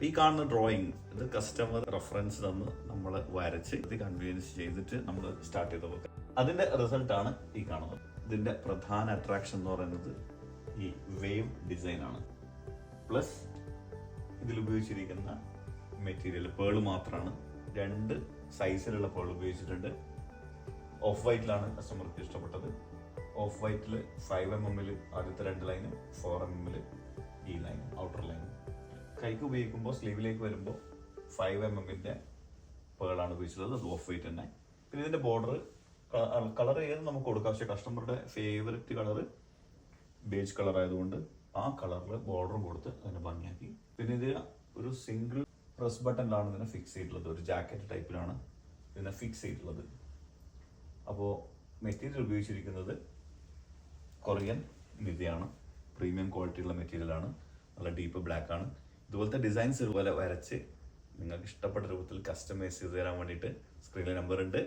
ഈ കാണുന്ന ഡ്രോയിങ് ഇത് കസ്റ്റമർ റെഫറൻസ് തന്ന് നമ്മൾ വരച്ച് ഇത് കൺവീനിയൻസ് ചെയ്തിട്ട് നമ്മൾ സ്റ്റാർട്ട് ചെയ്ത് വെക്കാം. അതിന്റെ റിസൾട്ടാണ് ഈ കാണുന്നത്. ഇതിന്റെ പ്രധാന അട്രാക്ഷൻ എന്ന് പറയുന്നത് ഈ വേവ് ഡിസൈൻ ആണ്. പ്ലസ് ഇതിൽ ഉപയോഗിച്ചിരിക്കുന്ന മെറ്റീരിയൽ പേള് മാത്രമാണ്. 2 സൈസിലുള്ള പേൾ ഉപയോഗിച്ചിട്ടുണ്ട്. ഓഫ് വൈറ്റിലാണ് കസ്റ്റമർക്ക് ഇഷ്ടപ്പെട്ടത്. ഓഫ് വൈറ്റിൽ 5mm ആദ്യത്തെ 2 ലൈന്, 4mm ഈ ലൈൻ ഔട്ടർ ലൈൻ. കൈക്ക് ഉപയോഗിക്കുമ്പോൾ സ്ലീവിലേക്ക് വരുമ്പോൾ 5mm പേളാണ് ഉപയോഗിച്ചിട്ടുള്ളത്. അത് ഓഫ് വൈറ്റ് തന്നെ. പിന്നെ ഇതിന്റെ ബോർഡർ കളർ ഏത് നമുക്ക് കൊടുക്കാം. പക്ഷെ കസ്റ്റമറുടെ ഫേവററ്റ് കളർ ബേജ് കളർ ആയതുകൊണ്ട് ആ കളറിൽ ബോർഡറും കൊടുത്ത് അതിനെ ഭംഗിയാക്കി. പിന്നെ ഇത് ഒരു സിംഗിൾ പ്രസ് ബട്ടണിലാണ് ഇതിനെ ഫിക്സ് ചെയ്തിട്ടുള്ളത്. ഒരു ജാക്കറ്റ് ടൈപ്പിലാണ് ഇതിനെ ഫിക്സ് ചെയ്തിട്ടുള്ളത്. അപ്പോൾ മെറ്റീരിയൽ ഉപയോഗിച്ചിരിക്കുന്നത് കൊറിയൻ നിതയാണ്. പ്രീമിയം ക്വാളിറ്റിയുള്ള മെറ്റീരിയലാണ്. നല്ല ഡീപ്പ് ബ്ലാക്ക് ആണ്. ഇതുപോലത്തെ ഡിസൈൻസ് ഇതുപോലെ വരച്ച് നിങ്ങൾക്ക് ഇഷ്ടപ്പെട്ട രൂപത്തിൽ കസ്റ്റമൈസ് ചെയ്ത് തരാൻ വേണ്ടിയിട്ട് സ്ക്രീനിൽ നമ്പർ ഉണ്ട്.